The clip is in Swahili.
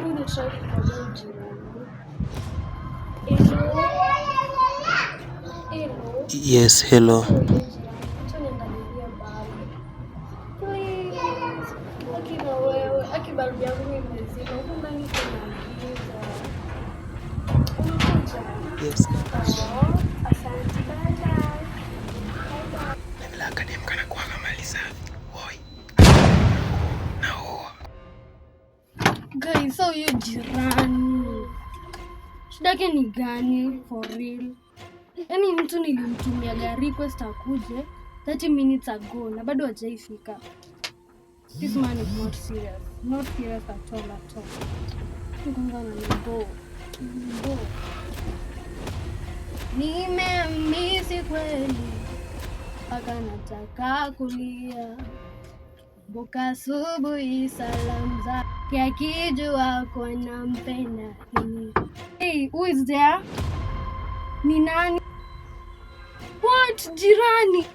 Mimi try kuongea jirani. Hello. Hello. Yes, hello. Acha niangalie bali. Please. Akina wewe, akibalbu yangu imezima. Huko ndani kuna giza. Unakuja? Yes. Oh, asante. Bye. Nila akadem kana kuanga mali safi. Oi. Naoa. Guys, so you jirani. Shida yake ni gani for real? Yaani mtu nilimtumia gari request akuje 30 minutes ago na bado hajaifika. This man is not serious. Not serious at all. Nganga na nibo. Nimemisi kweli. Paka nataka kulia. Boka asubuhi salamu zake akijua kwa nampenda. Hey, who is there? Ni nani? What, jirani?